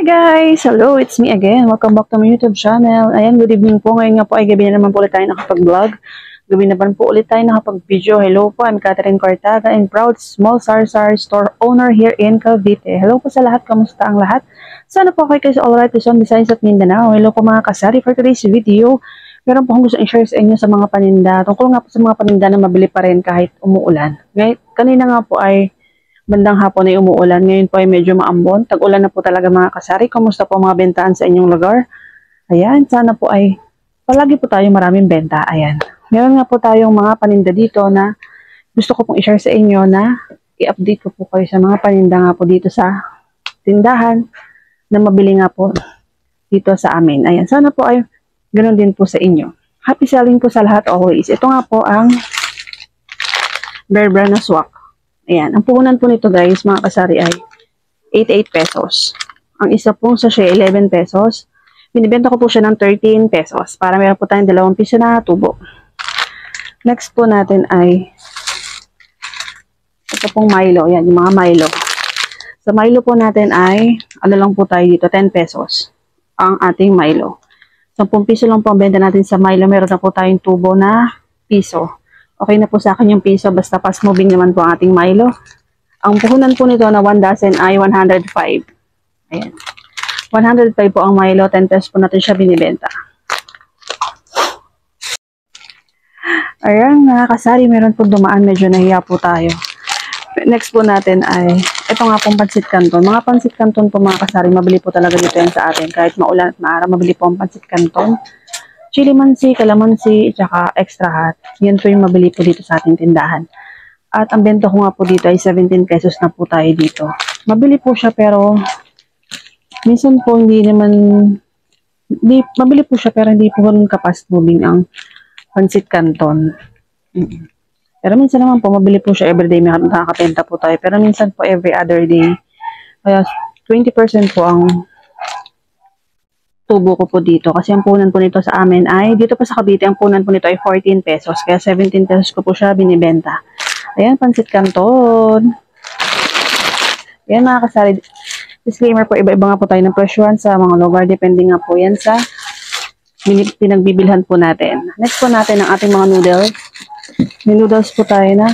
Guys! Hello, it's me again. Welcome back to my YouTube channel. Ayan, good evening po. Ngayon nga po ay gabi na naman po ulit tayo nakapag-vlog. Gabi na naman po ulit tayo nakapag-video. Hello po, I'm Catherine Cortaga and proud small Sarsar store owner here in Cavite. Hello po sa lahat. Kamusta ang lahat? Sana po kayo sa Alright Luzon, Visayas at Mindanao. Hello po mga kasari for today's video. Meron po akong gusto i-share sa inyo sa mga paninda. Tungkol nga po sa mga paninda na mabili pa rin kahit umuulan. Ngayon, kanina nga po ay bandang hapon ay umuulan. Ngayon po ay medyo maambon. Tag-ulan na po talaga mga kasari. Kumusta po mga bentahan sa inyong lugar? Ayan, sana po ay palagi po tayong maraming benta. Ayan. Meron nga po tayong mga paninda dito na gusto ko pong i-share sa inyo na i-update ko po kayo sa mga paninda nga po dito sa tindahan na mabili nga po dito sa amin. Ayan, sana po ay ganoon din po sa inyo. Happy selling po sa lahat always. Ito nga po ang Bear Brand na swak. Ayan, ang puhunan po nito guys, mga kasari ay 88 pesos. Ang isa pong sachet 11 pesos. Binibenta ko po siya ng 13 pesos para meron po tayong 2 piso na tubo. Next po natin ay ito pong Milo. Ayan, yung mga Milo. Sa Milo po natin ay, ano lang po tayo dito, 10 pesos ang ating Milo. 10 piso lang po ang benta natin sa Milo. Meron na po tayong tubo na piso. Okay na po sa akin yung piso, basta fast moving naman po ang ating Milo. Ang puhunan po nito na 1 dozen ay 105. Ayan. 105 po ang Milo, 10 pesos po natin siya binibenta. Ayan, mga kasari, meron po dumaan, medyo nahiya po tayo. Next po natin ay, ito nga pong pansit canton. Mga pansit canton po mga kasari, mabili po talaga dito yan sa atin. Kahit maulan at maaraw, mabili po ang pansit canton. Chili mansi, calamansi, tsaka extra hot. Yan po yung mabili po dito sa ating tindahan. At ang benta ko nga po dito ay 17 pesos na po tayo dito. Mabili po siya pero minsan po hindi naman, mabili po siya pero hindi po kapast moving ang pansit canton. Pero minsan naman po mabili po siya everyday, may nakakapenta po tayo. Pero minsan po every other day. Kaya 20% po ang tubo ko po dito. Kasi ang punan po nito sa amin ay, dito pa sa Cavite, ang punan po nito ay 14 pesos. Kaya 17 pesos ko po siya binibenta. Ayan, pansit canton. Ayan mga kasari. Disclaimer po, iba-iba nga po tayo ng presyohan sa mga lugar. Depende nga po yan sa pinagbibilhan po natin. Next po natin ang ating mga noodles. May noodles po tayo na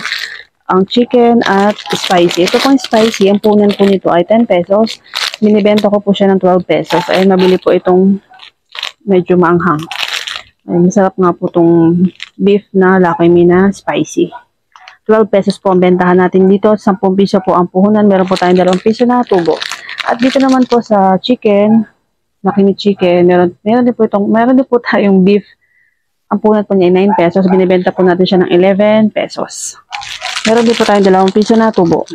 ang chicken at spicy. Ito pong spicy, ang punan po nito ay 10 pesos. Binibenta ko po siya ng 12 pesos. Ay, mabili po itong medyo maanghang. Ay, masarap nga po itong beef na Lucky Me na spicy. 12 pesos po ang bentahan natin dito. 10 piso po ang puhunan. Meron po tayong 2 piso na tubo. At dito naman po sa chicken, Lucky Me chicken, meron din po tayong beef. Ang puhunan po niya ay 9 pesos. Binibenta po natin siya ng 11 pesos. Meron din po tayong 2 piso na tubo.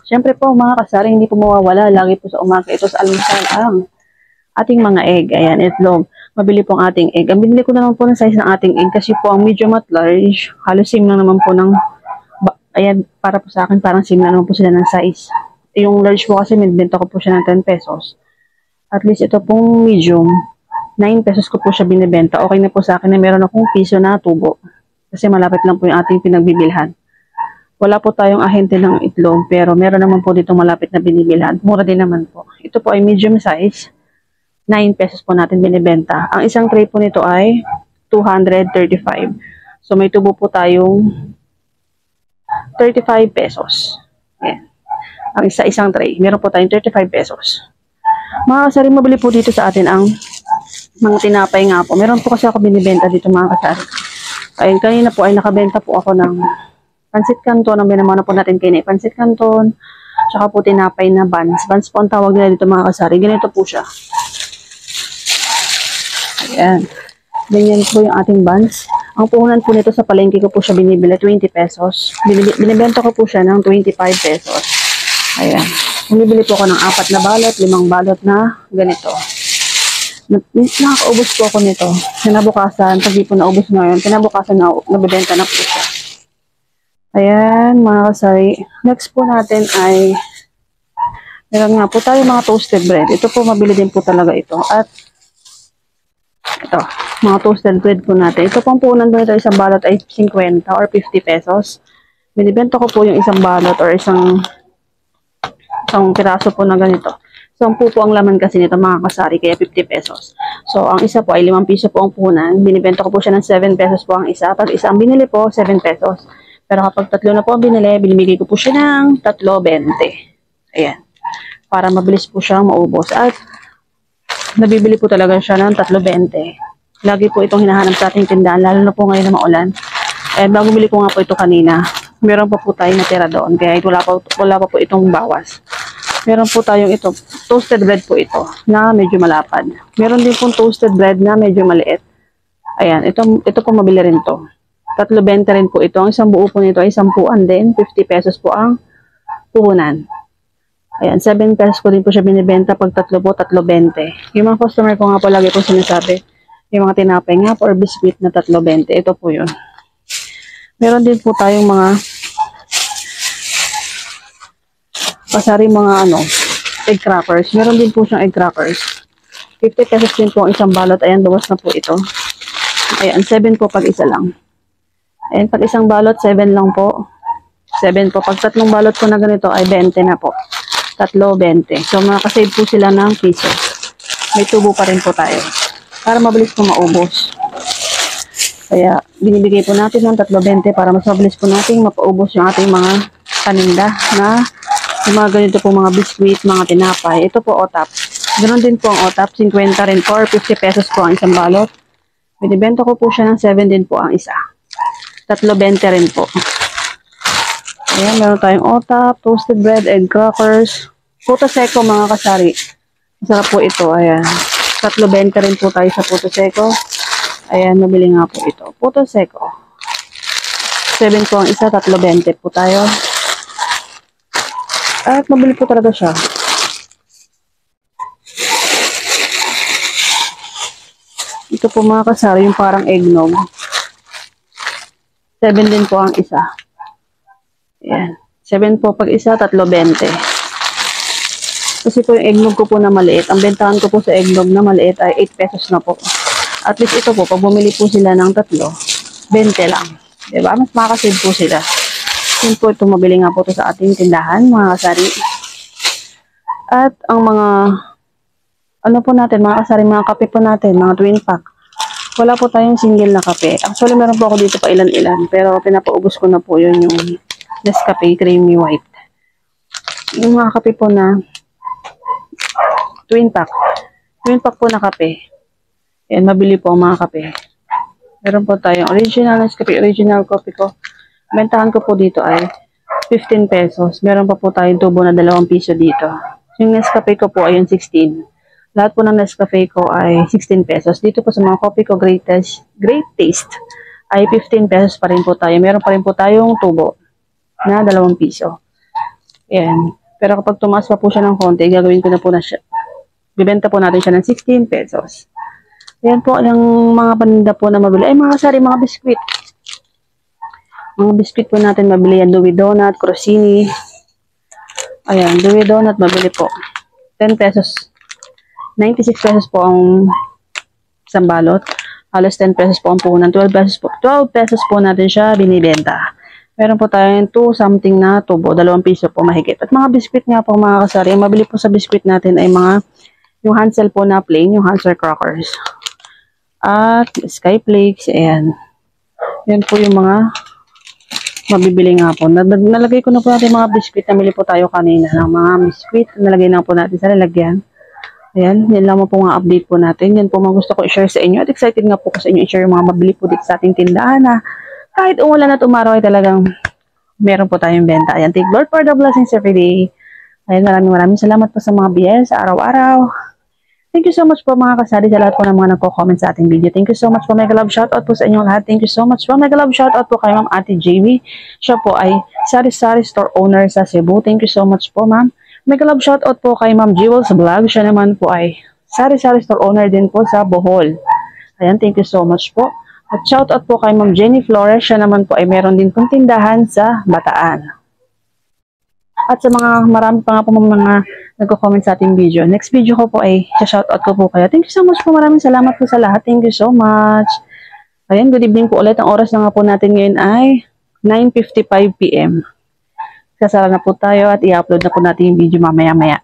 Siyempre po mga kasari, hindi po mawawala. Lagi po sa umaga ito sa almusal ang ating mga egg. Ayan, itlog. Mabili po ang ating egg. Ang binili ko na naman po ng size ng ating egg kasi po ang medium at large, halos same lang naman po ng, ayan, para po sa akin parang same lang naman po sila ng size. Yung large po kasi binibenta ko po siya ng 10 pesos. At least ito pong medium, 9 pesos ko po siya binibenta. Okay na po sa akin na meron akong piso na tubo. Kasi malapit lang po yung ating pinagbibilhan. Wala po tayong ahente ng itlog, pero meron naman po dito malapit na binibilhan. Mura din naman po. Ito po ay medium size. 9 pesos po natin binibenta. Ang isang tray po nito ay 235. So may tubo po tayong 35 pesos. Ayan. Ang isang tray. Meron po tayong 35 pesos. Mga kasari, mabili po dito sa atin ang mga tinapay nga po. Meron po kasi ako binibenta dito mga kasari. Ayun, kanina po ay nakabenta po ako ng pansit canton, ang binamana po natin kayo pansit canton, tsaka po tinapay na buns. Buns po ang tawag nila dito mga kasari. Ganito po siya. Ayan. Ganyan po yung ating buns. Ang puhunan po nito sa palengke ko po siya binibili 20 pesos. Binibenta ko po siya ng 25 pesos. Ayan. Bumibili po ako ng 4 na balot, 5 balot na ganito. Nakakaubos po ako nito. Kinabukasan, pag di po naubos ngayon, kinabukasan na nabibenta na po siya. Ayan, mga kasari. Next po natin ay, meron nga po tayo mga toasted bread. Ito po, mabili din po talaga ito. At, ito, mga toasted bread po natin. Ito pong punan po nito, isang balot ay 50 or 50 pesos. Binibenta ko po yung isang balot or isang piraso po na ganito. 10 po ang laman kasi nito mga kasari, kaya 50 pesos. So, ang isa po ay 5 piso po ang punan. Binibenta ko po siya ng 7 pesos po ang isa. Pag isa ang binili po, 7 pesos. Pero kapag tatlo na po ang binili, binibigay ko po siya ng 3.20. Ayan. Para mabilis po siyang maubos. At nabibili po talaga siya ng 3.20. Lagi po itong hinahanap sa ating tindahan, lalo na po ngayon na maulan. And bago bili ko nga po ito kanina, meron pa po tayong natira doon. Kaya wala pa po itong bawas. Meron po tayong ito, toasted bread po ito, na medyo malapad. Meron din pong toasted bread na medyo maliit. Ayan, ito po mabili rin to. 3.20 rin po ito. Ang isang buo po nito ay 10 din. 50 pesos po ang puhunan. Ayan, 7 pesos ko din po siya binibenta. Pag tatlo po, 3.20. Yung mga customer ko nga po lagi po sinasabi, yung mga tinapay nga po or biscuit na 3.20. Ito po yun. Meron din po tayong mga pasari mga egg crackers. Meron din po siyang egg crackers. 50 pesos din po ang isang balot. Ayan, bawas na po ito. Ayan, 7 po pag isa lang. Ayan, pag isang balot, 7 lang po. 7 po. Pag tatlong balot po na ganito ay 20 na po. 3.20. So, makakasave po sila ng piso. May tubo pa rin po tayo. Para mabilis po maubos. Kaya, binibigay po natin ng 3.20 para mas mabilis po natin mapaubos yung ating mga paninda na yung mga ganito po mga biscuit, mga tinapay. Ito po OTAP. Ganoon din po ang OTAP. 50 rin po or 50 pesos po ang isang balot. Binibenta ko po siya ng 7 din po ang isa. 3.20 rin po. Ayan, meron tayong OTAP, toasted bread, egg crackers, puto seco mga kasari. Masarap po ito. Ayan. 3.20 rin po tayo sa puto seco. Ayan, nabili nga po ito. Puto seco. 7 po ang isa, 3.20 po tayo. At mabili po talaga siya. Ito po mga kasari, yung parang eggnog. 7 din po ang isa. Ayan. 7 po pag isa, 3.20. Kasi po yung eggnog ko po na maliit. Ang bentahan ko po sa eggnog na maliit ay 8 pesos na po. At least ito po, pag bumili po sila ng tatlo, 20 lang. Diba? Mas makasave po sila. Yun po ito, mabili nga po ito sa ating tindahan, mga kasari. At ang mga, po natin, mga kasari, mga kape po natin, mga twin pack. Wala po tayong single na kape. Actually, meron po ako dito pa ilan-ilan. Pero pinapaubos ko na po yun yung Nescafe Creamy White. Yung mga kape po na twin pack. Twin pack po na kape. Yan, mabili po ang mga kape. Meron po tayong original Nescafe, original coffee ko. Bentahan ko po dito ay 15 pesos. Meron pa po tayong tubo na 2 piso dito. Yung Nescafe ko po ay yung 16. Lahat po ng Nescafe ko ay 16 pesos. Dito po sa mga coffee ko, Great Taste, ay 15 pesos pa rin po tayo. Meron pa rin po tayong tubo na 2 piso. Yan. Pero kapag tumaas pa po siya ng konti, gagawin ko na po na siya. Bibenta po natin siya ng 16 pesos. Yan po ang mga paninda po na mabili. Ay, mga kasari, mga biskuit. Mga biskuit po natin mabili yan. Louis Donut, Crostini. Ayan, Louis Donut mabili po. 10 pesos. 96 pesos po ang isang balot. Halos 10 pesos po ang puhunan. 12 pesos po natin siya binibenta. Meron po tayong 2 something na tubo. 2 piso po mahigit. At mga biskuit nga po mga kasari. Ang mabili po sa biskuit natin ay yung Hansel po na plain. Yung Hansel crackers. At Sky Flakes. Ayan. Yan po yung mga mabibili nga po. Nalagay ko na po natin mga biskuit. Namili po tayo kanina ng mga biskuit. Nalagay na po natin sa lalagyan. Ayan, yan lang po nga update po natin. Yan po mga gusto ko i-share sa inyo. At excited nga po ko sa inyo i-share yung mga mabili po dito sa ating tindahan na kahit umulan at umaraw ay talagang meron po tayong benta. Ayan, thank Lord for the blessings every day. Ayan, maraming salamat po sa mga biyaya sa araw-araw. Thank you so much po mga kasari sa lahat po ng mga nagko-comment sa ating video. Thank you so much po. Mega love shoutout po sa inyong lahat. Thank you so much po. Mega love shoutout po kay Ma'am Ate JV. Siya po ay sari-sari store owner sa Cebu. Thank you so much po, Ma'am. Mega love shoutout po kay Ma'am Jewels Vlog. Siya naman po ay sari-sari store owner din po sa Bohol. Ayan, thank you so much po. At shoutout po kay Ma'am Jenny Flores. Siya naman po ay meron din pong tindahan sa Bataan. At sa mga marami pa nga po mga nagko-comment sa ating video. Next video ko po ay shoutout ko po kayo. Thank you so much po. Maraming salamat po sa lahat. Thank you so much. Ayan, good evening po ulit. Ang oras na nga po natin ngayon ay 9:55 PM. Kasara na po tayo at i-upload na po natin yung video mamaya-maya.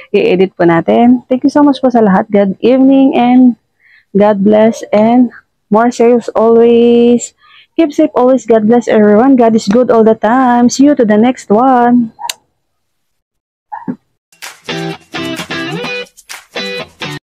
i-edit po natin. Thank you so much po sa lahat. Good evening and God bless and more sales always. Keep safe always. God bless everyone. God is good all the time. See you to the next one.